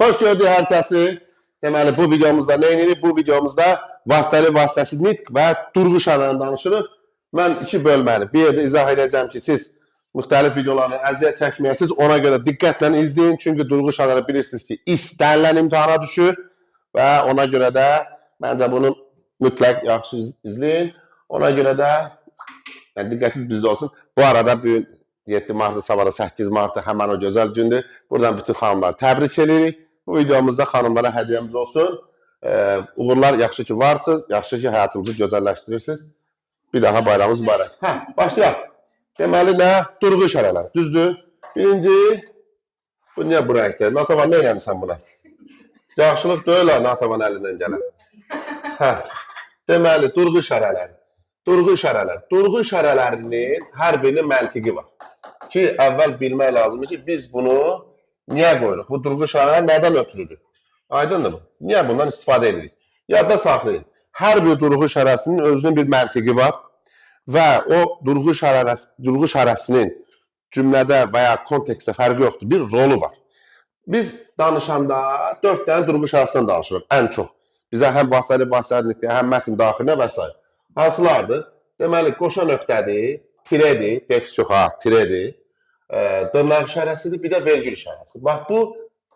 Xoş gördük hər kəsi. Deməli, bu videomuzda nə edirik? Bu videomuzda vasitəli, vasitəsiz nitq və durğu şərlərini danışırıq. Mən iki bölməni bir yerdə izah edəcəm ki, siz müxtəlif videolarını əziyyət çəkməyəsiniz. Ona görə diqqətlə izləyin. Çünki durğu şərləri bilirsiniz ki, istənilən imtahana düşür və ona görə də məncə bunu mütləq yaxşı izləyin. Ona görə də diqqətiniz bizdə olsun. Bu arada bu 7 martda, sabahda 8 martda həmən o gözəl gündür. Buradan bütün xanımları təbrik edirik. Bu videomuzda xanımlara hədiyyəmiz olsun. Uğurlar, yaxşı ki varsınız, yaxşı ki həyatımızı gözəlləşdirirsiniz. Bir daha bayramımız mübarək. Başlayaq. Deməli nə? Durğu işarələri. Düzdür? Birinci, bu niyə bu rəngdir? Natavan, nə eləmişsən buna? Yaxşılıq deyil ha, Natavan əlindən gələn. Deməli, durğu işarələri. Durğu işarələri. Durğu işarələrinin hər birinin məntiqi var. Ki, əvvəl bilmək lazımdır ki, biz bunu niyə qoyuruq? Bu durğu işarələri nədən ötürüdür? Aydındır mı? Niyə bundan istifadə edirik? Yadda saxlayın. Hər bir durğu işarəsinin özünün bir məntiqi var və o durğu işarəsinin cümlədə və ya kontekstdə fərqi yoxdur. Bir rolu var. Biz danışanda 4 dənə durğu işarəsindən danışırıq ən çox. Bizə həm vasitəli, həm mətn daxilinə və s. Hansılardır? Deməli, qoşa nöqtədir, tiredir, defis yox ha, tiredir, dırnaq işarəsidir, bir də vergül işarəsi. Bax, bu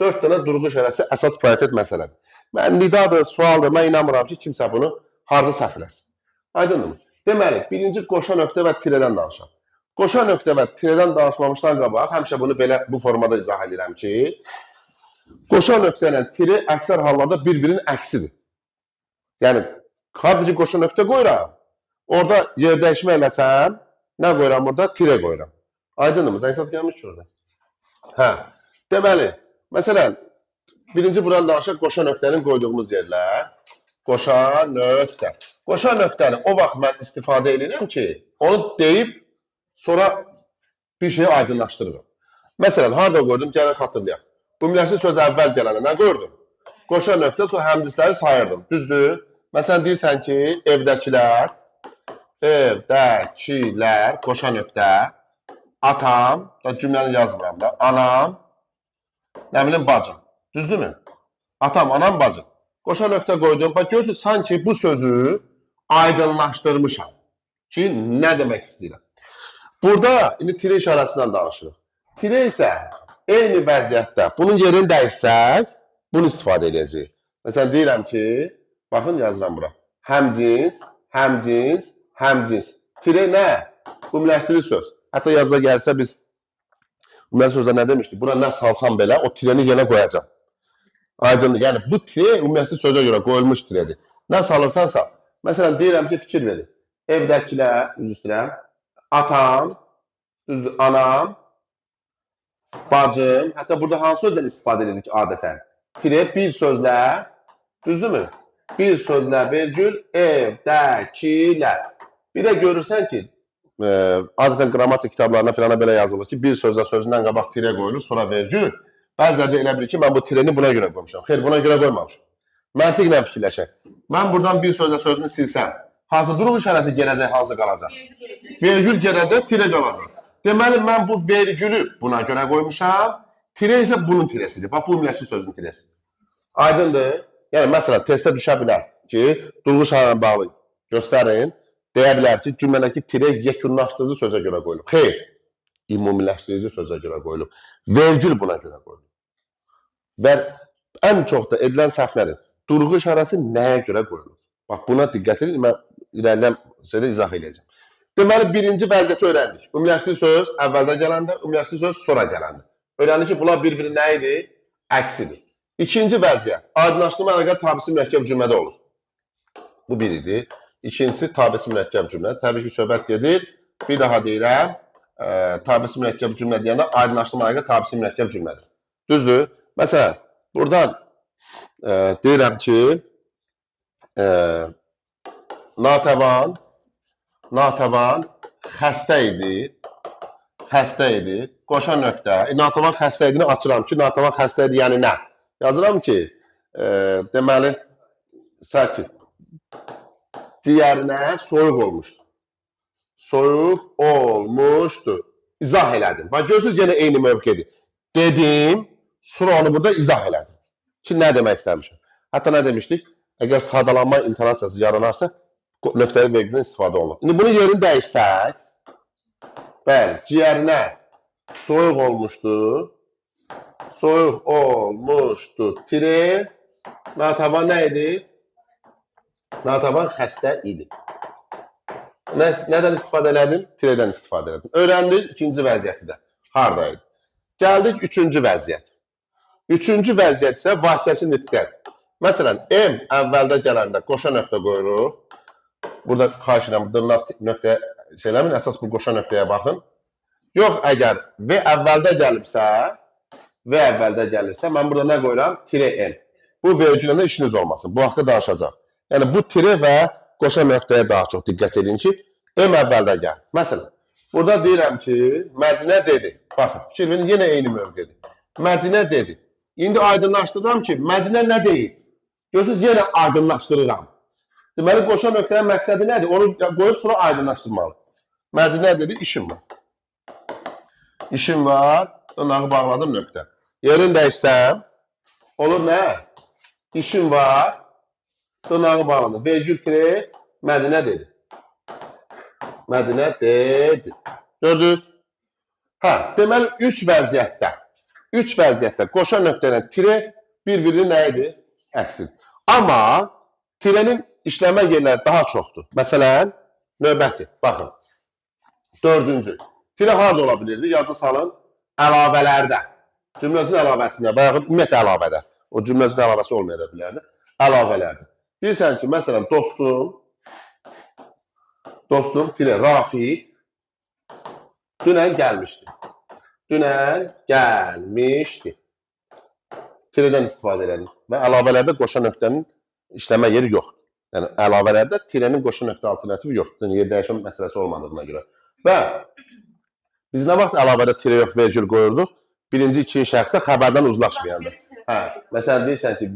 4 dənə durğu işarəsi əsas prioritet məsələdir. Mən nidadır, sualdır, mən inanmıram ki, kimsə bunu harda səhv eləsin. Aydındır mı? Deməli, birinci qoşa nöqtə və tirədən danışaq. Qoşa nöqtə və tirədən danışmamışdan qabaq, həmişə bunu belə bu formada izah edirəm ki, qoşa nöqtə ilə tiri əksər hallarda bir-birinin əksidir. Yəni, harada ki, qoşa nöqtə qoyuram, orada yer dəyişmə eləsəm, nə qoyuram orada? Tirə qoyuram. Aydındır mı? Zəngzat gəlmiş ki orada. Deməli, məsələn, birinci buradan danışaq qoşa nöqtənin qoyduğumuz yerlər. Qoşa nöqtə. Qoşa nöqtəni o vaxt mən istifadə edirəm ki, onu deyib, sonra bir şeyi aydınlaşdırırım. Məsələn, harada qoydum? Gəlin xatırlayaq. Ümumiyyətli söz əvvəl gələndə nə qoydum? Qoşa nöqtə, sonra həmcisləri sayırdım. Düzdür? Məsələn, deyirsən ki, evdəkilər, qoşa nöqtə, atam, cümləni yazmıram da, anam, nə bilim, bacım. Düzdürmü? Atam, anam, bacım. Qoşa nöqtə qoydum. Bax, görürsünüz, sanki bu sözü aydınlaşdırmışam ki, nə demək istəyirəm. Burada, indi tire işarəsindən danışırıq. Tire isə eyni vəziyyətdə, bunun yerini dəyişsək, bunu istifadə edəcəyik. Məsələn, deyirəm ki, baxın, yazıram bura. Həmcins, həmcins, həmcins. Tire nə? Ümumiləşdirici söz. Hətta yazıda gəlsə biz ümumiyyətli sözdə nə demişdik? Bura nə salsam belə, o tireni yenə qoyacam. Aydındır. Yəni, bu tire ümumiyyətli sözə görə qoyulmuş tiredir. Nə salırsansa, məsələn, deyirəm ki, fikir verin. Evdəkilər, üzr istəyirəm, atam, anam, bacım, hətta burada hansı sözdən istifadə edirik adətən? Tire bir sözlə, düzdürmü? Bir sözlə vergül, evdəkilər. Bir də görürsən ki, adətən qrammatik kitablarına filana belə yazılır ki, bir sözlə sözündən qabaq tire qoyulur, sonra vergül. Bəziləri də elə bilir ki, mən bu tireni buna görə qoymuşam. Xeyr, buna görə qoymamışam. Məntiqlə fikirləşək. Mən buradan bir sözlə sözünü silsəm, hansı durğu işarəsi gələcək, hansı qalacaq? Vergül gələcək, tire qalacaq. Deməli, mən bu vergülü buna görə qoymuşam, tire isə bunun tiresidir. Bax, bu ümumiyyətli sözün tiresidir. Aydındır. Yəni, məsələn, testə düşə bilər ki, durğu işarələ bağlı göstərin, deyə bilər ki, cümlədəki tire yekunlaşdırıcı sözə görə qoyulub. Xeyr, ümumiləşdirici sözə görə qoyulub. Vergül buna görə qoyulub. Və ən çox da edilən səhvlərin durğu işarəsi nəyə görə qoyulub? Bax, buna diqqət edin, mən irəliləm sizə izah edəcəm. Deməli, birinci vəziyyəti öyrəndik. Ümumiləşdirici söz əvvəldə gələndə, ümumiləşdirici söz sonra gələndə. Öyrəndik ki, bunlar bir-biri nə idi? Əksidir. İkinci vəziyyət, aydınlaşdırma əlaqəli tabisi mürəkkəb cümlədə olur. Bu bir idi. İkincisi, tabisi mürəkkəb cümlə. Təbii ki, söhbət gedir. Bir daha deyirəm, tabisi mürəkkəb cümlə deyəndə aydınlaşdırma əlaqəli tabisi mürəkkəb cümlədir. Düzdür? Məsələn, buradan deyirəm ki, Natəvan xəstə idi, qoşa nöqtə. Natəvan xəstə idini açıram ki, Natəvan xəstə idi, yəni nə? Yazıram ki, deməli, sakit, digərinə soyuq olmuşdu. Soyuq olmuşdu. İzah elədim. Bax, görürsünüz, yenə eyni mövqedir. Dedim, sonra onu burada izah elədim. Ki nə demək istəmişəm? Hətta nə demişdik? Əgər sadalanma intonasiyası yaranarsa, nöqtəli vergüldən istifadə olunur. İndi bunu yerini dəyişsək, bəli, ciyərinə soyuq olmuşdu. Soyuq olmuşdu. Tire, Natəvan nə idi? Natəvan xəstə idi. Nədən istifadə elədim? Tirədən istifadə elədim. Öyrəndik ikinci vəziyyəti də. Haradaydı? Gəldik üçüncü vəziyyət. Üçüncü vəziyyət isə vasitəsi nitqət. Məsələn, M əvvəldə gələndə qoşa nöqtə qoyuruq. Burada xahiş edirəm, dırnaq nöqtəyə şey eləmin, əsas bu qoşa nöqtəyə baxın. Yox, əgər V əvvəldə gəlirsə, mən burada nə qoyuram? Tire M. Bu vergüllə işiniz olmasın. Bu haqqda danışacaq. Yəni, bu tire və qoşa nöqtəyə daha çox diqqət edin ki, M əvvəldə gəlir. Məsələn, burada deyirəm ki, Mədinə dedi. Baxın, fikir verin, yenə eyni mövqedir. Mədinə dedi. İndi aydınlaşdırıram ki, Mədinə nə deyil? Görürsünüz, yenə aydınlaşdırıram. Deməli, qoşa nöqtənin məqsədi nədir? Onu qoyub sonra aydınlaşdırmalı. Mədinə dedi, işim var. İşim var, dırnağı bağladım nöqtə. Yerini dəyişsəm, olur nə? İşim var, dırnağı bağladım. Vergül tire, Mədinə dedi. Mədinə dedi. Gördünüz? Deməli, üç vəziyyətdə qoşa nöqtələ tire bir-birini nə idi? Əksir. Amma tirenin işləmə yerləri daha çoxdur. Məsələn, növbəti, baxın. Dördüncü. Tire harada ola bilirdi? Yazı salın. Əlavələrdə. Cümləsinin əlavəsində. Bayaq ümumiyyətlə əlavədə. O cümləsinin əlavəsi olmaya bilərdi. Əlavələrdə. Deyirsən ki, məsələn, dostum, tire, Rafiq dünən gəlmişdi. Tiredən istifadə edelim. Və əlavələrdə qoşa nöqtənin işləmə yeri yoxdur. Yəni, əlavələrdə tirenin qoşa nöqtə alternativi yoxdur. Yəni, yer dəyişmə məsələsi olmadığına görə. Və biz nə vaxt əlavədə tire yox, vergül qoyurduq? Birinci, ikinci şəxsə xəbərdən uzlaşmayanda. Məsələn, deyirsən ki,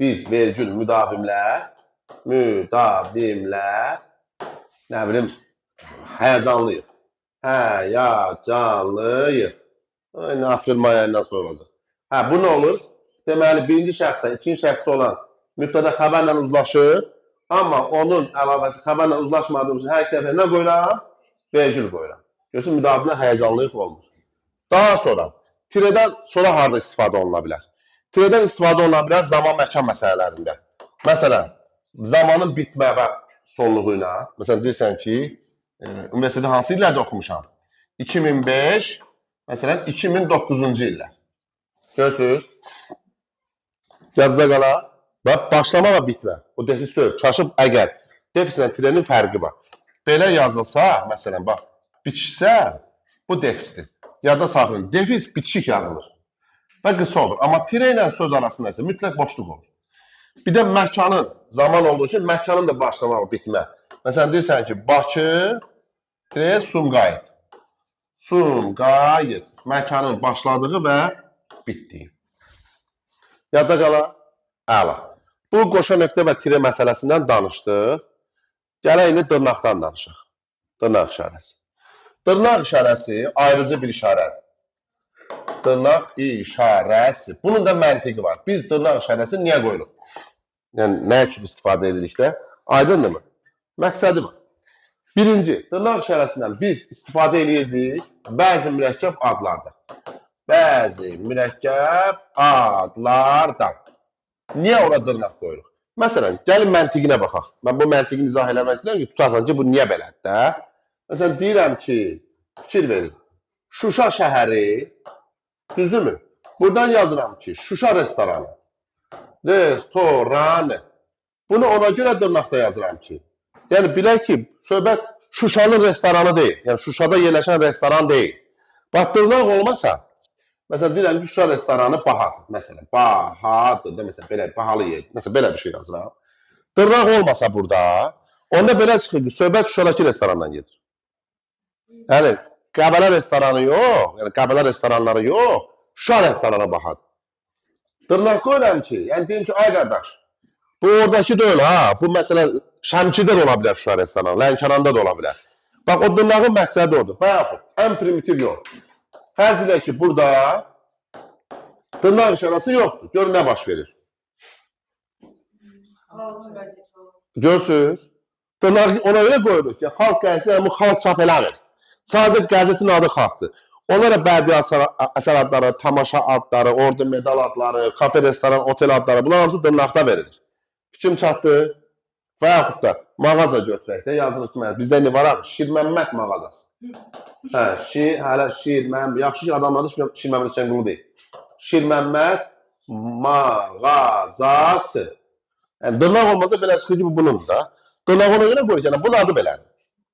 biz vergül müdavimlər, nə bilim, həyəcanlıyıq. Aprel, may ayından sonra olacaq. Bu nə olur? Deməli, birinci şəxsdən ikinci şəxsi olan mübtədə xəbərlə uzlaşır, amma onun əlavəsi xəbərlə uzlaşmadığım üçün hər iki dəfə nə qoyuram? Vergül qoyuram. Görürsün, müdavimlər həyəcanlıyıq olmur. Daha sonra, tiredən sonra harada istifadə oluna bilər? Tiredən istifadə oluna bilər zaman məkan məsələlərində. Məsələn, zamanın bitmə və sonluğu ilə, məsələn, deyirsən ki, üniversitədə hansı illərdə oxumuşam? 2005, məsələn, 2009-cu illər. Görürsünüz? Yazıda qala və başlama və bitmə. O defis deyil. Çaşıb əgər defislə tirenin fərqi var. Belə yazılsa, məsələn, bax, bitişsə, bu defisdir. Yadda saxlayın, defis bitişik yazılır. Və qısa olur. Amma tire ilə söz arasında isə mütləq boşluq olur. Bir də məkanın, zaman olduğu ki, məkanın da başlama və bitmə. Məsələn, deyirsən ki, Bakı, tire, Sumqayıt. Sumqayıt. Məkanın başladığı və bitdiyi. Yadda qala, əla. Bu qoşa nöqtə və tire məsələsindən danışdıq. Gələk indi dırnaqdan danışaq. Dırnaq işarəsi. Dırnaq işarəsi ayrıcı bir işarədir. Dırnaq işarəsi. Bunun da məntiqi var. Biz dırnaq işarəsini niyə qoyuruq? Yəni, nə üçün istifadə edildikdə? Aydındır mı? Məqsədi var. Birinci, dırnaq işarəsindən biz istifadə edirdik bəzi mürəkkəb adlarda. Bəzi mürəkkəb adlardan. Niyə ora dırnaq qoyuruq? Məsələn, gəlin məntiqinə baxaq. Mən bu məntiqini izah eləmək istəyirəm ki, tutasan ki, bu niyə belədir də? Məsələn, deyirəm ki, fikir verin. Şuşa şəhəri, düzdürmü? Buradan yazıram ki, Şuşa restoranı. Restoranı. Bunu ona görə dırnaqda yazıram ki. Yəni, bilək ki, söhbət Şuşanın restoranı deyil. Yəni, Şuşada yerləşən restoran deyil. Bax, dırnaq olmasa, məsələn, deyirəm ki, Şuşa restoranı bahadır. Məsələn, bahadır da, məsələn, belə bahalı yer. Məsələn, belə bir şey yazıram. Dırnaq olmasa burada, onda belə çıxır ki, söhbət Şuşadakı restorandan gedir. Yəni, Qəbələ restoranı yox, yəni Qəbələ restoranları yox, Şuşa restoranı bahadır. Dırnaq qoyuram ki, yəni deyim ki, ay qardaş, bu oradakı deyil ha, bu məsələn, Şəmkidə də ola bilər Şuşa restoranı, Lənkəranda da ola bilər. Bax, o dırnağın məqsədi odur. Və yaxud, ən primitiv yol. Fərz edək ki, burada Dırnaq işarəsi yoxdur. Gör nə baş verir. Görsünüz? Dırnaq ona görə qoyuruq ki, xalq qəzeti bu xalq çap eləmir. Sadəcə qəzetin adı xalqdır. Onlara bədii əsər adları, tamaşa adları, ordu medal adları, kafe, restoran, otel adları bunlar hamısı dırnaqda verilir. Fikrim çatdı? Və yaxud da mağaza götürək də yazılır ki, bizdə nə var abi? Şirməmməd mağazası. Hə, hələ Şirməmməd, yaxşı ki adamlar Şirməmməd Hüseynqulu deyil. Şirməmməd mağazası. Yəni, dırnaq olmasa belə çıxır ki, bu bunundur da. Dırnaq ona görə qoyur, yəni bunun adı belədir.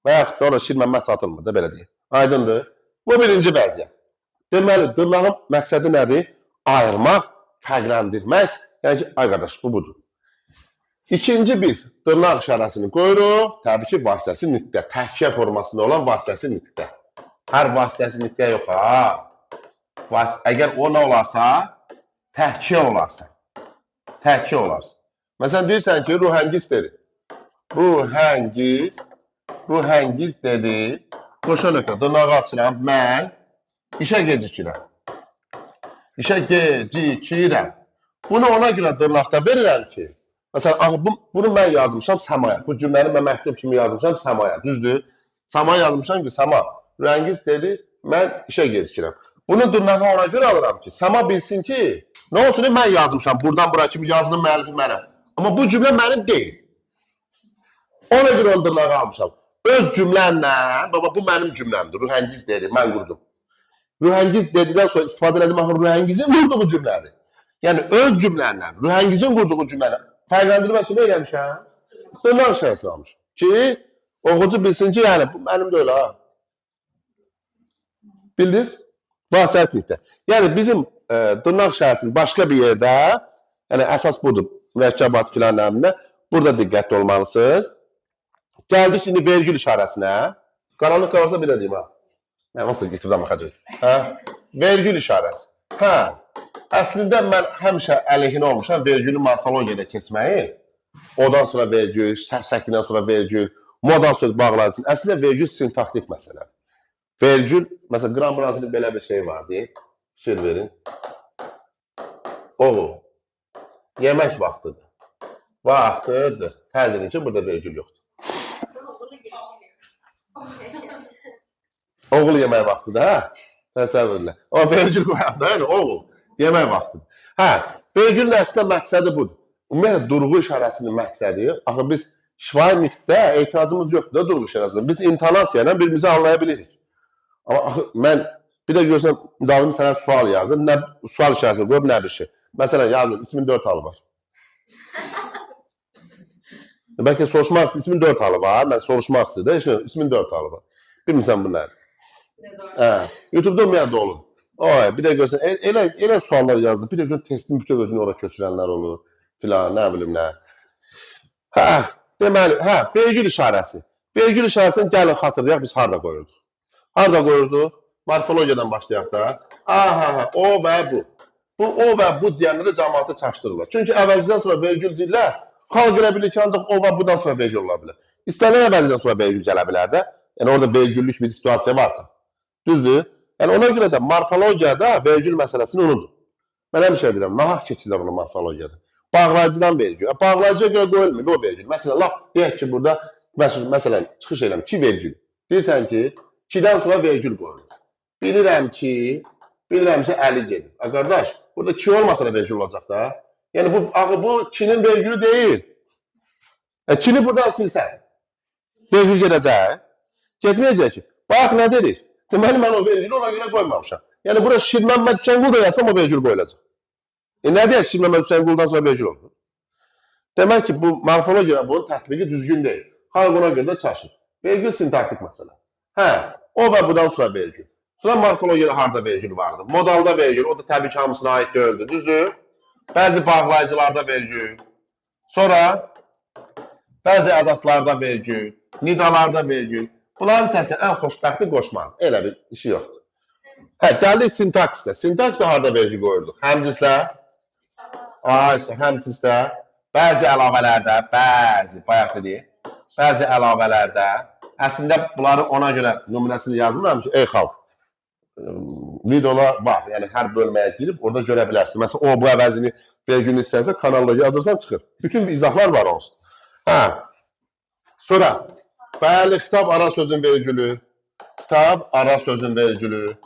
Və yaxud da orada Şirməmməd satılmır da, belə deyək. Aydındır. Bu birinci vəziyyət. Deməli, dırnağın məqsədi nədir? Ayırmaq, fərqləndirmək. Yəni ki, ay qardaş, bu budur. İkinci biz dırnaq işarəsini qoyuruq. Təbii ki, vasitəsi nitqdə. Təhkiyə formasında olan vasitəsi nitqdə. Hər vasitəsi nitqdə yox, ha. Əgər o nə olarsa, təhkiyə olarsa. Təhkiyə olarsa. Məsələn, deyirsən ki, Ruhəngiz dedi. Ruhəngiz dedi. Qoşa nöqtə, dırnağı açıram, mən işə gecikirəm. Bunu ona görə dırnaqda verirəm ki, məsələn, bunu mən yazmışam Səmaya. Bu cümləni mən məktub kimi yazmışam Səmaya, düzdür? Səmaya yazmışam ki, Səma, Rəngiz dedi, mən işə gecikirəm. Bunu dırnağı ona görə alıram ki, Səma bilsin ki, nə olsun, mən yazmışam, buradan bura kimi yazılım müəllifi mənəm. Amma bu cümlə mənim deyil. Ona görə onu dırnağı almışam. Öz cümlənlə, baba bu mənim cümləmdir, Ruhəngiz dedi, mən qurdum. Ruhəngiz dedidən sonra istifadə elədim, Ruhəngizin qurduğu cümlədir. Yəni, öz cümlənlə, Ruhəngizin qurduğu cümlənlə fərqləndirmək üçün nə eləmişəm? Dırnaq işarəsi almışam. Ki, oxucu bilsin ki, yəni, bu mənim də öyle, ha. Bildiniz? Vasitət nitqdə. Yəni, bizim dırnaq işarəsinin başqa bir yerdə, yəni, əsas budur, mürəkkəbat filan nəmində, burada diqqətli olmalısınız. Gəldik indi vergül işarəsinə. Qaranlıq qalırsa bir də deyim, ha. Mən onsuz da getirdən baxacaq. Vergül işarəsi. Əslində mən həmişə əleyhinə olmuşam vergülü morfologiyada keçməyi. Odan sonra vergül, səkindən sonra vergül, modal söz bağlar üçün. Əslində vergül sintaktik məsələdir. Vergül, məsələn, qramır azının belə bir şey var deyək. Fikir verin. Oğul, yemək vaxtıdır. Vaxtıdır. Təzinin ki, burada vergül yoxdur. Oğul yemək vaxtıdır, hə? Təsəvvürlə. O vergül qoyaq da, yəni oğul yemək vaxtıdır. Hə, vergülün əslində məqsədi budur. Ümumiyyətlə, durğu işarəsinin məqsədi, axı biz şifahi nitqdə ehtiyacımız yoxdur da durğu işarəsində. Biz intonasiya ilə birimizi anlaya bilirik. Amma axı mən bir də görsəm, müdavim sənə sual yazır, sual işarəsini qoyub nə bir şey. Məsələn, yazır, ismin 4 halı var. Bəlkə soruşmaq istəyir, ismin 4 halı var, mən soruşmaq istəyir, ismin 4 halı var. Bilmirsən bu nədir? YouTube'da ümumiyyətlə olun. Bir də görsən, elə suallar yazdı, bir də gör testin bütöv özünü ora köçürənlər olur, filan, nə bilim nə. Deməli, vergül işarəsi. Vergül işarəsini gəlin xatırlayaq, biz harada qoyurduq? Harada qoyurduq? Morfologiyadan başlayaq da. O və bu. Bu, o və bu deyənləri cəmaatı çaşdırırlar. Çünki əvəzdən sonra vergül deyirlər, xalq elə bilir ki, ancaq o və budan sonra vergül ola bilər. İstənilən əvəzdən sonra vergül gələ bilər də. Yəni, orada vergüllük bir situasiya varsa. Düzdür? Yəni, ona görə də morfologiyada vergül məsələsini unudun. Mən həmişə deyirəm, nahaq keçirlər onu morfologiyada. Bağlayıcıdan vergül. Bağlayıcıya görə qoyulmuyor o vergül. Məsələn, lap deyək ki, burada, məsələn, çıxış edirəm, 2 vergül. Deyirsən ki, 2-dən sonra vergül qoyulur. Bilirəm ki, 50 gedir. Qardaş, burada 2 olmasa da vergül olacaq da. Yəni, bu 2-nin vergülü deyil. 2-ni buradan silsən. Vergül gedəcək. Getməyəcək ki. Bax, nə dedik? Deməli, mən o vergülü ona görə qoymamışam. Yəni, bura Şirməmməd Hüseynqulu da yazsam o vergül qoyulacaq. Nə deyək Şirməmməd Hüseynquludan sonra vergül olur? Demək ki, bu morfologiyada bunun tətbiqi düzgün deyil. Xalq ona görə də çaşır. Vergül sintaktik məsələ. O və budan sonra vergül. Sonra morfologiyada harada vergül vardı? Modalda vergül, o da təbii ki, hamısına aid deyildir. Düzdür? Bəzi bağlayıcılarda vergül. Sonra bəzi ədatlarda vergül, nidalarda vergül. Bunların içərisində ən xoşbəxti qoşmaq. Elə bir işi yoxdur. Gəldik sintaksdə. Sintaksdə harada vergül qoyurduq? Həmcislə, həmcislə, bəzi əlavələrdə, bayaq dedik, bəzi əlavələrdə, əslində bunları ona görə nümunəsini yazmıram ki, ey xalq, videolar var. Yəni hər bölməyə girib orada görə bilərsən. Məsələn, o bu əvəzini vergülünü istəyirsən, kanalda yazırsan çıxır. Bütün izahlar var olsun. Hə. Sonra bəli, kitab ara sözün vergülü. Kitab ara sözün vergülü.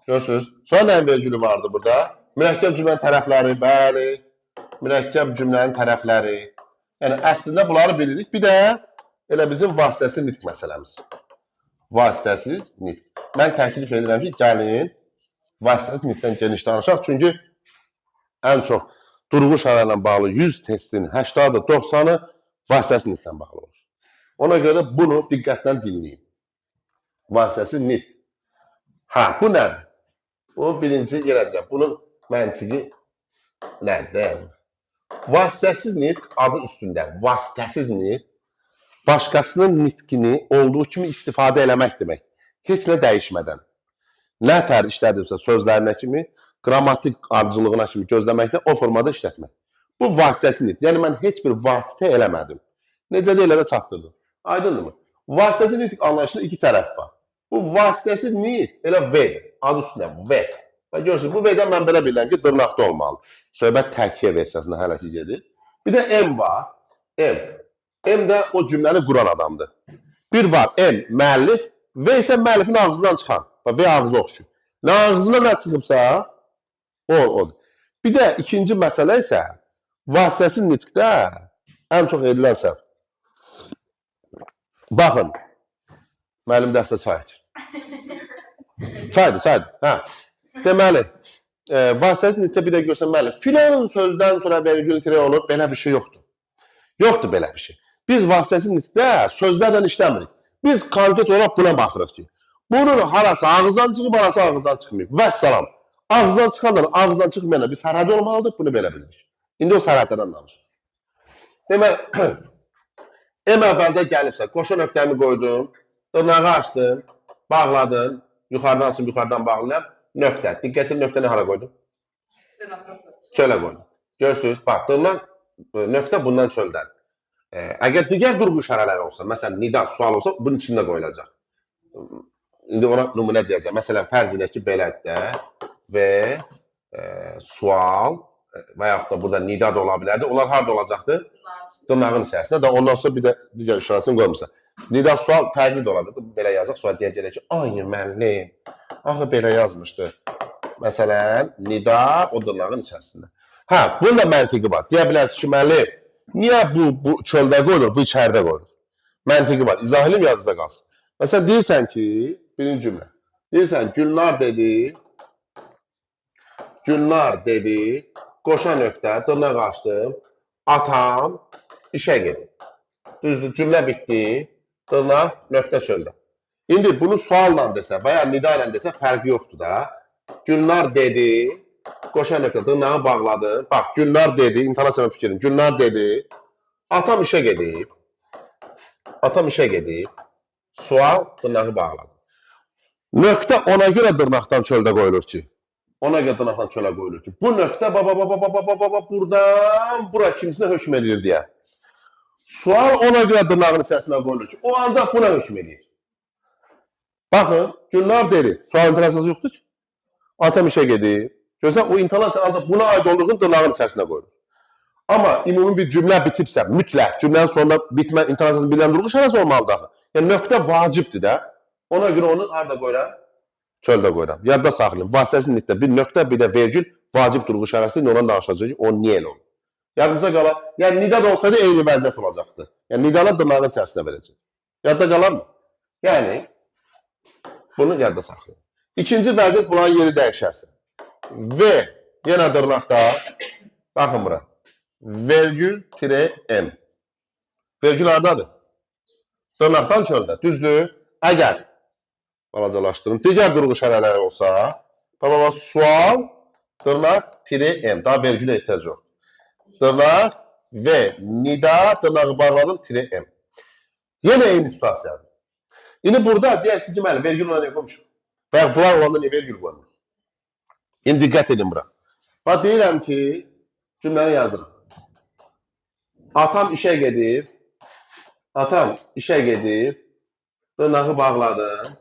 Görürsünüz? Sonra nəyin vergülü vardı burada? Mürəkkəb cümlənin tərəfləri, bəli. Mürəkkəb cümlənin tərəfləri. Yəni əslində bunları bilirik. Bir də elə bizim vasitəsiz nitq məsələmiz. Vasitəsiz nitq. Mən təklif edirəm ki, gəlin vasitəsiz nitqdən geniş danışaq. Çünki ən çox durğu şəraiti ilə bağlı 100 testin 80-ı, 90-ı vasitəsiz nitqdən bağlı olur. Ona görə də bunu diqqətlə dinləyin. Vasitəsiz nitq. Hə, bu nədir? Bu birinci yerə deyək. Bunun məntiqi nədir? Vasitəsiz nitq adı üstündə. Vasitəsiz nitq başqasının nitqini olduğu kimi istifadə eləmək demək. Heç nə dəyişmədən. Nə tər işlədirsə sözlərinə kimi, qrammatik ardıcılığına kimi gözləməklə o formada işlətmək. Bu vasitəsiz nitq. Yəni mən heç bir vasitə eləmədim. Necə də elə çatdırdım. Aydındırmı? Vasitəsiz nitq anlayışında iki tərəf var. Bu vasitəsiz nitq elə V-dir. Adı üstündə V. Və görürsünüz, bu V-dən mən belə bilirəm ki, dırnaqda olmalı. Söhbət təkkiyə versiyasına hələ ki gedir. Bir də M var. M. M də o cümləni quran adamdır. Bir var M, müəllif. V isə müəllifin ağzından çıxan. V ağzı oxşur. Nə ağzına nə çıxıbsa, odur. Bir də ikinci məsələ isə vasitəsiz nitqdə ən çox edilən səhv. Baxın, müəllim dərsdə çay içir. Çaydır. Hə. Deməli, vasitəsiz nitqdə bir də görsən müəllim, filan sözdən sonra vergül tire olur, belə bir şey yoxdur. Yoxdur belə bir şey. Biz vasitəsiz nitqdə sözlərlə işləmirik. Biz konkret olaraq buna baxırıq ki, bunun harası ağızdan çıxıb, harası ağızdan çıxmayıb. Vəssalam. Ağızdan çıxandan ağızdan çıxmayana bir sərhəd olmalıdır, bunu belə bilirik. İndi o sərhədlərdən danışır. Deməli, M əvvəldə gəlibsə, qoşa nöqtəmi qoydum, dırnağı açdım, bağladım, yuxarıdan açım, yuxarıdan bağlayam, nöqtə. Diqqətin nöqtəni hara qoydum? Çölə qoydum. Görürsünüz, bax, dırnaq, nöqtə bundan çöldədir. Əgər digər durğu işarələri olsa, məsələn, nida, sual olsa, bunun içində qoyulacaq. İndi ona nümunə deyəcəm. Məsələn, fərz edək ki, belədir və sual və yaxud da burada nida da ola bilərdi. Onlar harada olacaqdır? Dırnağın içərisində. Ondan sonra bir də digər işarəsini qoymuşsa. Nida, sual fərqli də ola bilər. Belə yazacaq, sonra deyəcək ki, ay müəllim, axı belə yazmışdı. Məsələn, nida o dırnağın içərisində. Hə, bunun da məntiqi var. Deyə bilərsiniz ki, müəllim, niyə bu çöldə qoyulur, bu içəridə qoyulur? Məntiqi var. İzah edim, yazıda qalsın. Məsələn, deyirsən ki, birinci cümlə. Deyirsən, Gülnar dedi, qoşa nöqtə, dırnaq açdım, atam işə gedir. Düzdür, cümlə bitdi, dırnaq, nöqtə çöldə. İndi bunu sualla desə və ya nida ilə desə fərqi yoxdur da. Gülnar dedi, qoşa nöqtə, dırnağı bağladı. Bax, Gülnar dedi, intonasiya fikrin. Gülnar dedi, atam işə gedib. Atam işə gedib. Sual, dırnağı bağladı. Nöqtə ona görə dırnaqdan çöldə qoyulur ki. Ona görə dırnaqdan çölə qoyulur ki. Bu nöqtə buradan bura kimsinə hökm edir deyə. Sual ona görə dırnağın içərisinə qoyulur ki. O ancaq buna hökm edir. Baxın, Gülnar dedi. Sual intonasiyası yoxdur ki. Atam işə gedib. Görsən, o intonasiya ancaq buna aid olduğunu dırnağın içərisinə qoyulur. Amma ümumi bir cümlə bitibsə, mütləq, cümlənin sonunda bitmə intonasiyasını bilən durğu şərəsi olmalıdır. Yəni, nöqtə vacibdir də. Ona görə onu harada qoyuram? Çöldə qoyuram. Yadda saxlayın. Vasitəsiz nitqdə bir nöqtə, bir də vergül vacib durğu şərəsidir. Ondan danışacaq ki, o niyə elə olur? Yadınıza qalar. Yəni, nida da olsaydı eyni vəziyyət olacaqdı. Yəni, nidanı dırnağın içərisinə verəcək. Yadda qalar mı? Yəni, bunu yadda saxlayın. İkinci vəziyyət buranın yeri dəyişərsə. V, yenə dırnaqda, baxın bura. Vergül tire M. Vergül haradadır? Dırnaqdan çöldə. Düzdür? Əgər balacalaşdırın. Digər durğu şərələri olsa, sual, dırnaq, tire M. Daha vergülə ehtiyac yox. Dırnaq V, nida, dırnağı bağladım, tire M. Yenə eyni situasiyadır. İndi burada deyərsiniz ki, mənim vergül ona ne qoymuşum? Və bunlar olanda ne vergül qoymur? İndi diqqət edin bura. Bax, deyirəm ki, cümləni yazırım. Atam işə gedib, dırnağı bağladım.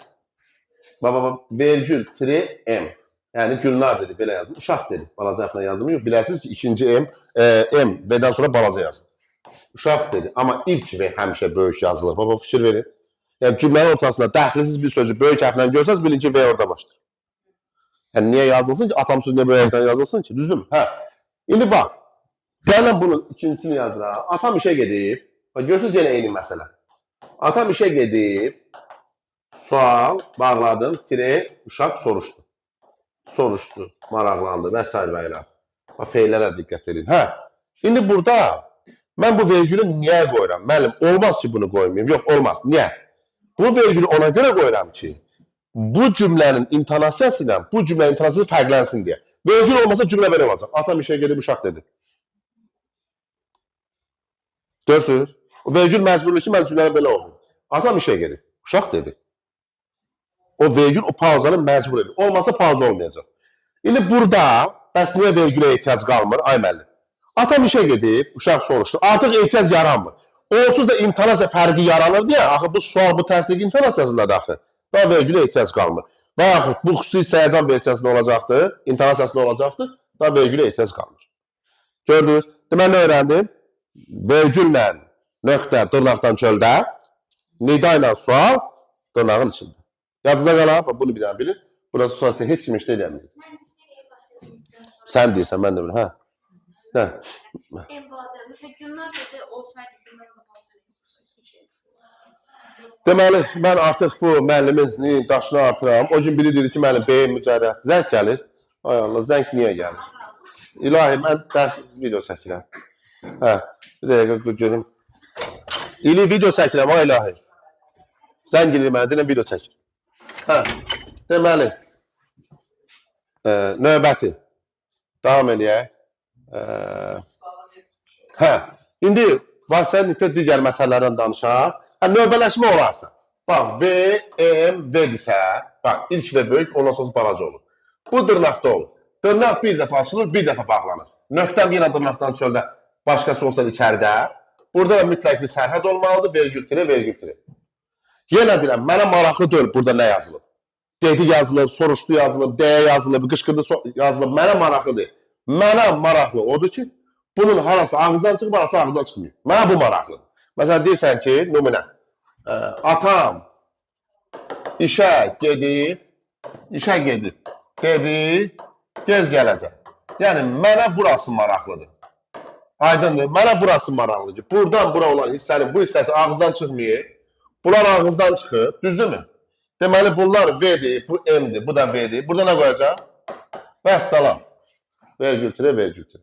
Vergül, tire, M. Yəni Gülnar dedi, belə yazdım. Uşaq dedi. Balaca hərflə yazdım. Yox, biləsiniz ki, ikinci M, B-dən sonra balaca yazılır. Uşaq dedi. Amma ilk V həmişə böyük yazılır. Baba fikir verin. Yəni cümlənin ortasında dəxilsiz bir sözü böyük hərflə görsəz, bilin ki, V orada başlayır. Yəni niyə yazılsın ki? Atam sözünə böyük hərflə yazılsın ki, düzdürmü? Hə. İndi bax, gəlin bunun ikincisini yazıram. Atam işə gedib. Bax, görürsünüz yenə eyni məsələ. Atam işə gedib. Sual, bağladım, uşaq soruşdu. Soruşdu, maraqlandı və s. və ilə. Feillərə diqqət edin. Hə, indi burada mən bu vergülü niyə qoyuram? Müəllim, olmaz ki, bunu qoymayayım. Yox, olmaz. Niyə? Bu vergülü ona görə qoyuram ki, bu cümlənin intonasiyası ilə bu cümlənin intonasiyası fərqlənsin deyə. Vergül olmasa cümlə belə olacaq. Atam işə gedib, uşaq dedi. Görürsünüz? O vergül məcburlu ki, mən cümlələr belə olmaz. Atam işə gedib, uşaq dedi. O vergül o pauzanı məcbur edir. Olmasa pauza olmayacaq. İndi burada bəs niyə vergülə ehtiyac qalmır? Ay müəllim. Atam işə gedib, uşaq soruşdu. Artıq ehtiyac yaranmır. Onsuz da intonasiya fərqi yaranır deyə, axı bu sual, bu təsdiq intonasiyasındadır axı. Daha vergülə ehtiyac qalmır. Və yaxud bu xüsusi səyəcan versiyasında olacaqdır, intonasiyasında olacaqdır, daha vergülə ehtiyac qalmır. Gördünüz? Deməli, nə öyrəndim? Vergüllə nöqtə dırnaqdan çöldə, nida ilə sual dırnağın içində. Yadınıza qalar, bunu bir dənə bilin. Burası sonrası heç kim işlə edəməyəcək. Sən deyirsən, mən də bilin. Hə? Nə? Deməli, mən artıq bu müəllimin daşını artıram. O gün biri deyir ki, müəllim, beyin mücərrət. Zəng gəlir. Ay Allah, zəng niyə gəlir? İlahi, mən dərs video çəkirəm. Hə, bir dəqiqə görüm. İli video çəkirəm, ay ilahi. Zəng gəlir mənə, deyiləm video çəkir. Hə, deməli, növbəti. Davam eləyək. Hə, indi vasitəlikdə digər məsələlərdən danışaq. Hə, növbələşmə olarsa. Bax, V, M, V-dirsə, bax, ilk V böyük, ondan sonra balaca olur. Bu dırnaqda olur. Dırnaq bir dəfə açılır, bir dəfə bağlanır. Nöqtəm yenə dırnaqdan çöldə, başqası olsa içəridə. Burada da mütləq bir sərhəd olmalıdır, vergül tiri, vergül tiri. Yenə deyirəm, mənə maraqlı deyil burada nə yazılıb. Dedi yazılıb, soruşdu yazılıb, D yazılıb, qışqırdı yazılıb. Mənə maraqlı deyil. Mənə maraqlı odur ki, bunun harası ağızdan çıxıb, harası ağızdan çıxmıyor. Mənə bu maraqlıdır. Məsələn, deyirsən ki, nümunə, atam işə gedib, dedi, gez gələcək. Yəni, mənə burası maraqlıdır. Aydındır, mənə burası maraqlıdır. Buradan bura olan hissənin, bu hissəsi ağızdan çıxmıyor. Bunlar ağızdan çıxıb, düzdürmü? Deməli, bunlar V'dir, bu M'dir, bu da V'dir. Burada nə qoyacaq? Vəssalam. Vergül tiri, vergül tiri.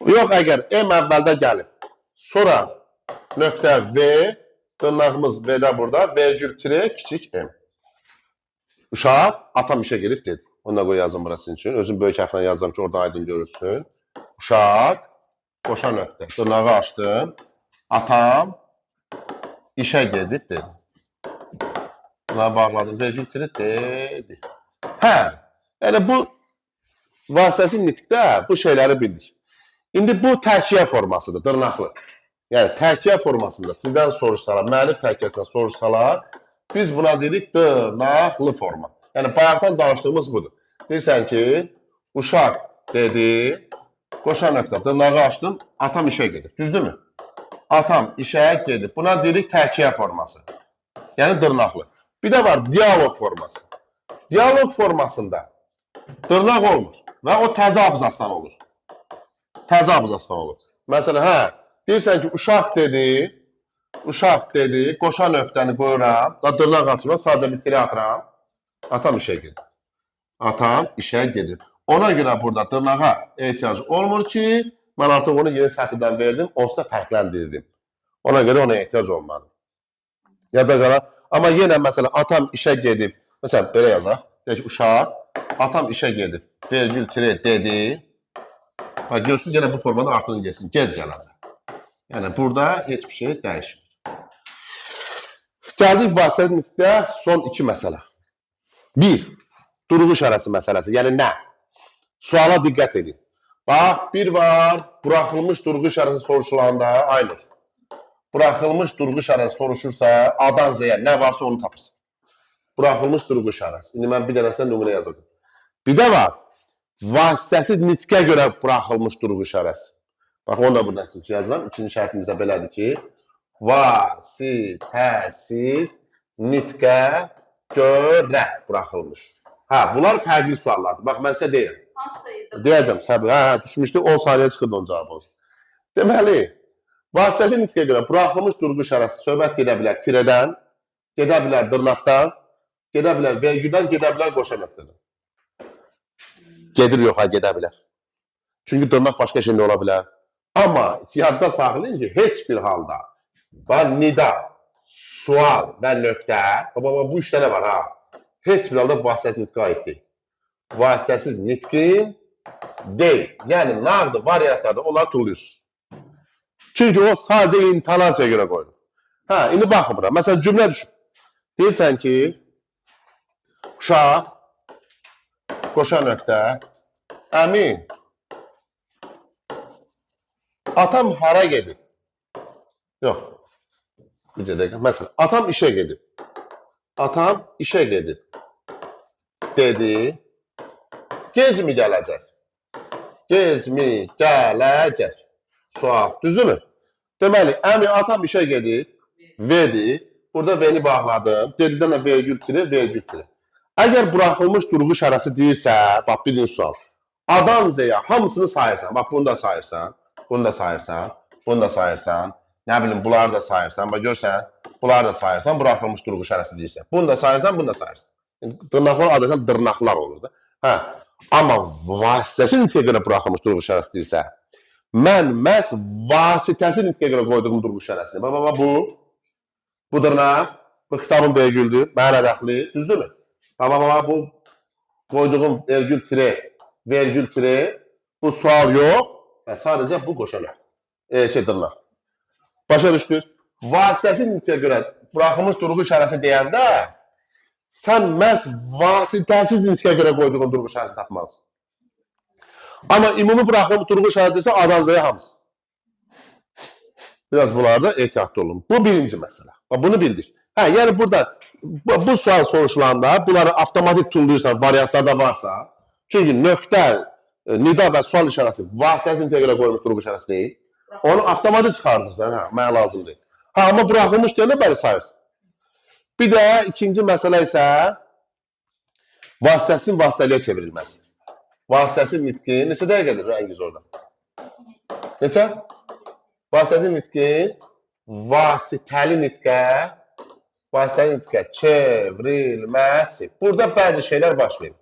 Yox, əgər M əvvəldə gəlib, sonra nöqtə V, dırnağımız V'də burada, vergül tiri, kiçik M. Uşaq, atam işə gedib dedi. Onu da qoy yazım burası üçün. Özüm böyük hərflə yazacağım ki, orada aydın görürsün. Uşaq, qoşa nöqtə. Dırnağı açdım. Atam işə gedib dedi. Buna bağladım. Vergül tiri dedi. Hə, yəni bu vasitəsi nitqdə bu şeyləri bildik. İndi bu tərkiyə formasıdır, dırnaqlı. Yəni tərkiyə formasında sizdən soruşsalar, müəllif tərkiyəsindən soruşsalar, biz buna dedik dırnaqlı forma. Yəni bayaqdan danışdığımız budur. Deyirsən ki, uşaq dedi, qoşa nöqtə, dırnağı açdım, atam işə gedib. Düzdürmü? Atam işə gedib. Buna dedik tərkiyə forması. Yəni dırnaqlı. Bir də var dialog forması. Dialog formasında dırnaq olmur və o təzə abzasdan olur. Təzə abzasdan olur. Məsələn, hə, deyirsən ki, uşaq dedi, qoşa nöqtəni qoyuram, da dırnaq açıram, sadəcə bir tiri atıram, atam işə gedir. Atam işə gedir. Ona görə burada dırnağa ehtiyac olmur ki, mən artıq onu yeni sətirdən verdim, onsuz da fərqləndirdim. Ona görə ona ehtiyac olmadı. Ya da qala, amma yenə məsələn, atam işə gedib, məsələn, belə yazaq, deyək ki, uşaq, atam işə gedib, vergül tiri dedi, görürsünüz, yenə bu formada artırın geçsin, gez gələcək. Yəni, burada heç bir şey dəyişmir. Gəldik vasitəli nitqdə son iki məsələ. Bir, durğu işarəsi məsələsi, yəni nə? Suala diqqət edin. Bax, bir var, buraxılmış durğu işarəsi soruşulanda, Aynur. Buraxılmış durğu işarəsi soruşursa, A-dan Z-yə nə varsa onu tapırsın. buraxılmış durğu işarəsi. İndi mən bir dənəsinə nümunə yazacağım. Bir də var, vasitəsiz nitqə görə buraxılmış durğu işarəsi. Bax, onu da buradan yazıram. İkinci şərtimizdə belədir ki, vasitəsiz nitqə görə buraxılmış. Hə, bunlar fərqli suallardır. Bax, mən sizə deyirəm. Deyəcəm, səbir. Hə, düşmüşdü, 10 saniyə çıxırdı onun cavabı. Deməli, vasitəsiz nitqə görə buraxılmış durğu işarəsi söhbət gedə bilər tirədən, gedə bilər dırnaqdan, gedə bilər vergüldən, gedə bilər qoşa nöqtədən. Gedir yox, ha, gedə bilər. Çünki dırnaq başqa şeyində ola bilər. Amma yadda saxlayın ki, heç bir halda nida, sual və nöqtə, bu üç dənə var, ha. Heç bir halda vasitəsiz nitqə aid deyil. Vasitəsiz nitqin deyil. Yəni, nardı variantlarda onları tulluyursunuz. Çünki o sadəcə intonasiyaya görə qoyulur. Hə, indi baxın bura. Məsələn, cümlə düşün. Deyirsən ki, uşaq, qoşa nöqtə, əmin, atam hara gedib? Yox, bir dəqiqə. Məsələn, atam işə gedib. Atam işə gedib. Dedi, gecmi gələcək? Gecmi gələcək? Sual, düzdürmü? Deməli, əmi, atam işə gedib, verdi, burada veni bağladım, dedidən də vergül tiri, vergül tiri. Əgər buraxılmış durğu işarəsi deyirsə, bax, birinci sual, Adan Z'yə hamısını sayırsan, bax, bunu da sayırsan, bunu da sayırsan, bunu da sayırsan, nə bilim, bunları da sayırsan, bax, görsən, bunları da sayırsan, buraxılmış durğu işarəsi deyirsən. Bunu da sayırsan, bunu da sayırsan. Dırnaqlar adətən dırnaqlar olur da. Hə, amma vasitəsiz nitqə görə buraxılmış durğu işarəsi deyirsə, mən məhz vasitəsiz nitqə görə qoyduğum durğu işarəsini. Bax, bu dırnaq, bu xitabın vergüldür, mənə dəxli, düzdürmü? Bax, bu qoyduğum vergül tiri, bu sual yox, və sadəcə bu qoşanlar, dırnaq. Başa düşdük? Vasitəsiz nitqə görə buraxılmış durğu işarəsi deyəndə, sən məhz vasitəsiz nitqə görə qoyduğun durğu işarəsi tapmalısın. Amma ümumi buraxılmış durğu işarəsi deyirsə, Adan Z'yə hamısı. Biraz bunlarda ehtiyatlı olun. Bu birinci məsələ. Bunu bildik. Hə, yəni burada bu sual soruşulanda bunları avtomatik tulluyursan, variantlarda varsa, çünki nöqtə, nida və sual işarəsi vasitəsiz nitqə görə qoyulmuş durğu işarəsi deyil. Onu avtomatik çıxardırsan, hə, mənə lazım deyil. Hə, amma buraxılmış deyəndə bəli sayırsın. Bir də ikinci məsələ isə vasitəsinin vasitəliyə çevrilməsi. Vasitəsiz nitqin, neçə dəqiqədir rəngiz orada? Neçə? Vasitəsiz nitqin, vasitəli nitqə çevrilməsi. Burada bəzi şeylər baş verir.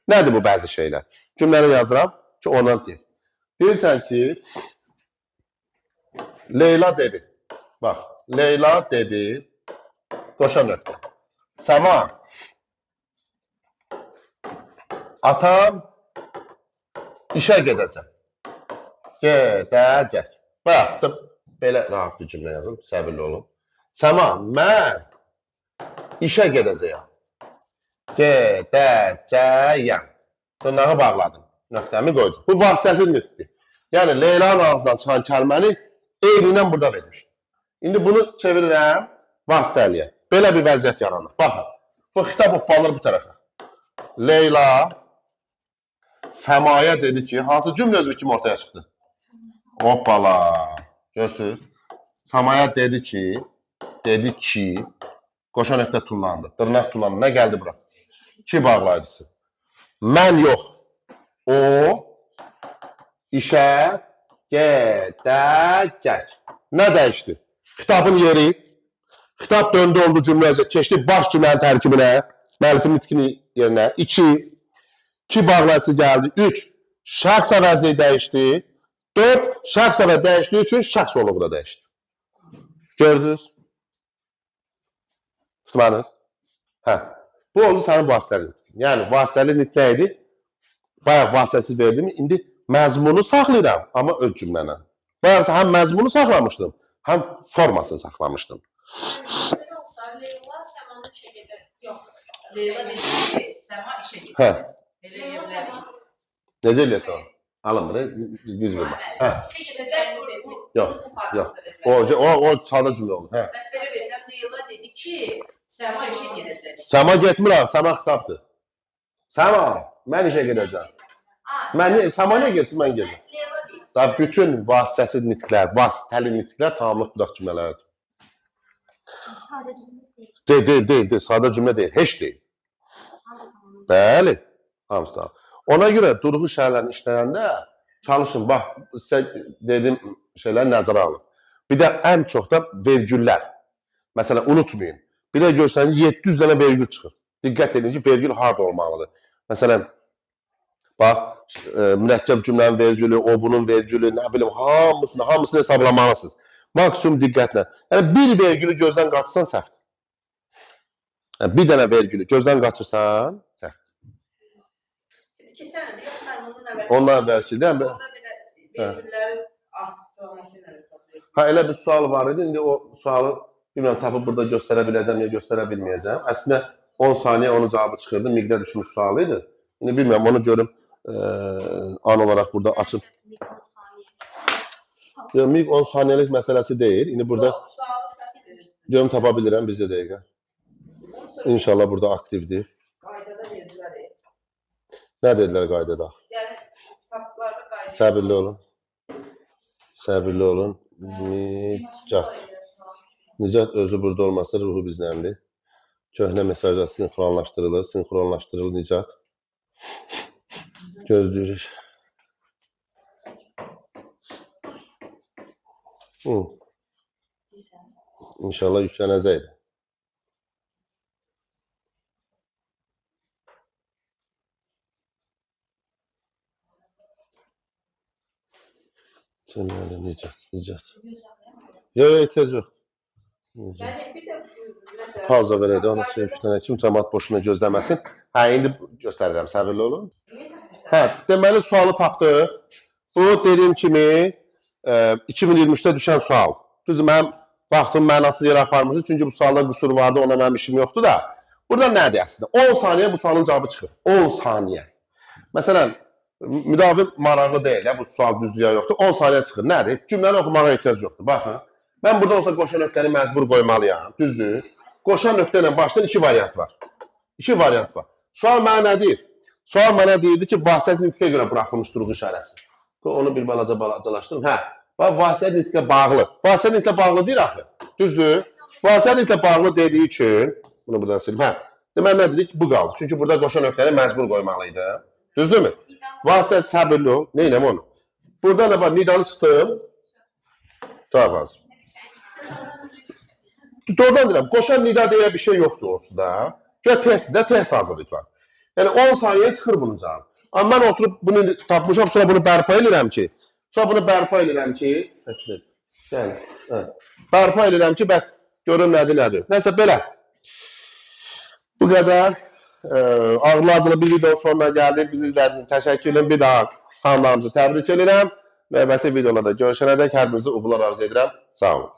Nədir bu bəzi şeylər? Cümləni yazıram ki, ondan deyil. Deyirsən ki, Leyla dedi. Bax, Leyla dedi, qoşa nöqtə. Səma, atam işə gedəcək. Gedəcək. Baxdım, belə rahat bir cümlə yazın, səbirli olun. Səma, mən işə gedəcəyəm. Gedəcəyəm. Dırnağı bağladım, nöqtəmi qoydum. Bu vasitəsiz nitqdir. Yəni, Leylanın ağzından çıxan kəlməni eynindən burada vermiş. İndi bunu çevirirəm vasitəliyə. Belə bir vəziyyət yaranır. Baxın, bu xitab hoppanır bu tərəfə. Leyla Səmaya dedi ki, hansı cümlə özü kimi ortaya çıxdı? Hoppala. Görsünüz. Səmaya dedi ki, qoşa nöqtə tullandı. Dırnaq tullandı. Nə gəldi bura? Ki bağlayıcısı. Mən yox. O işə gedəcək. Nə dəyişdi? Xitabın yeri. Xitab döndü oldu cümləyə, keçdi baş cümlənin tərkibinə, müəllifin nitqini yerinə. 2. Ki bağlayıcısı gəldi. 3. Şəxs əvəzliyi dəyişdi. 4. Şəxs əvəz dəyişdiyi üçün şəxs oluğu da dəyişdi. Gördünüz? Tutmadınız? Hə. Bu oldu sənin vasitəli nitqin. Yəni, vasitəli nitq nə idi? Bayaq vasitəsiz verdim. İndi məzmunu saxlayıram, amma öz cümlənə. Bayaq həm məzmunu saxlamışdım, həm formasını saxlamışdım. Leyla Səmanı işə gedir. Yox. Leyla dedi ki, Səma işə gedir. Hə. Necə eləyəsən? Alın bunu, 100 vurma. Hə. İşə gedəcək bu. Yox. O sadə cümlə olur. Hə. Məsələ versən, Leyla dedi ki, Səma işə gedəcək. Səma getmir ha, Səma xitabdır. Səma, mən işə gedəcəm. Səma nə getsin, mən gedəcəm. Leyla deyil. Da bütün vasitəsiz nitqlər, vasitəli nitqlər tamamlıq budaq cümlələrdir. Sadə cümlə deyil. Deyil, sadə cümlə deyil, heç deyil. Hamısı tamam. Bəli, hamısı tamam. Ona görə durğu şəhərlərini işləyəndə çalışın, bax, sizə dediyim şeyləri nəzərə alın. Bir də ən çox da vergüllər. Məsələn, unutmayın. Bir də görsəniz 700 dənə vergül çıxır. Diqqət edin ki, vergül harda olmalıdır. Məsələn, bax, mürəkkəb cümlənin vergülü, o bunun vergülü, nə bilim, hamısını hesablamalısınız. Maksimum diqqətlə. Yəni, bir vergülü gözdən qaçırsan, səhvdir. Yəni, bir dənə vergülü gözdən qaçırsan, səhvdir. Keçən il biraz məlumundan əvvəl. Ondan əvvəlki, deyəm, Orada belə vergülləri artırılması ilə hesablayır. ha, elə bir sual var idi. İndi o sualı bilmirəm, tapıb burada göstərə biləcəm ya göstərə bilməyəcəm. Əslində 10 saniyə onun cavabı çıxırdı. Miqdə düşmüş sualı idi. İndi bilmirəm, onu görüm an olaraq burada açıb. Yox, MİQ 10 saniyəlik məsələsi deyil. İndi burada Sualı səhvdir. görüm tapa bilirəm bizə dəqiqə. İnşallah burada aktivdir. Qaydada verdilər. Nə dedilər qaydada? Yəni, kitablarda qayda. Səbirli olun. Səbirli olun. Nicat. Nicat özü burada olmasa ruhu bizləndir. Köhnə mesajlar sinxronlaşdırılır. Sinxronlaşdırılır Nicat. Gözləyirik. İnşallah yüklənəcək. Deməli, Nicat. Yox, ehtiyac yox. Yəni, bir də məsələn. Pauza verəydi, onu kim cəmaat boşuna gözləməsin. Hə, indi göstərirəm, səbirli olun. Hə, deməli sualı tapdıq. Bu dediyim kimi 2023-də düşən sualdır. Düzdür, mənim vaxtım mənasız yerə aparmışdı, çünki bu sualda qüsur vardı, ona mənim işim yoxdur da. Burada nədir əslində? 10 saniyə bu sualın cavabı çıxır. 10 saniyə. Məsələn, müdavim maraqlı deyil, bu sual düzdür ya yoxdur. 10 saniyə çıxır. Nədir? Cümləni oxumağa ehtiyac yoxdur. Baxın, mən burada olsa qoşan nöqtəni məcbur qoymalıyam. Düzdür? Qoşan nöqtə ilə başlayan 2 variant var. 2 variant var. Sual mənə nə deyir? Sual mənə deyirdi ki, vasitə nitqə görə buraxılmış durğu işarəsi. Onu bir balacalaşdırım. Hə, vasitə nitqə bağlı. Vasitə nitqə bağlı deyir axı. Düzdür? Vasitə nitqə bağlı dediyi üçün, bunu buradan silim. Hə, deməli nə dedik? Bu qaldı. Çünki burada qoşan nöqtəni məcbur qoymalıydı. Düzdürmü? Vasitə səbirli ol. Neynəm onu? Burada nə var? Nidanı çıxdım. Cavab hazır. Doğrudan deyirəm, qoşan nida deyə bir şey yoxdur orası da. Gəl test hazırlayıb var. Yəni 10 saniyə çıxır bunun cavabı. Amma mən oturub bunu tapmışam, sonra bunu bərpa edirəm ki, bərpa edirəm ki, bəs görüm nədir. Nəsə belə. Bu qədər ağırlı acılı bir video sonuna gəldik. Bizi izlədiyiniz üçün təşəkkür edirəm. Bir daha xanlarımızı təbrik edirəm. Növbəti videolarda görüşənədək hər birinizi uğurlar arzu edirəm. Sağ olun.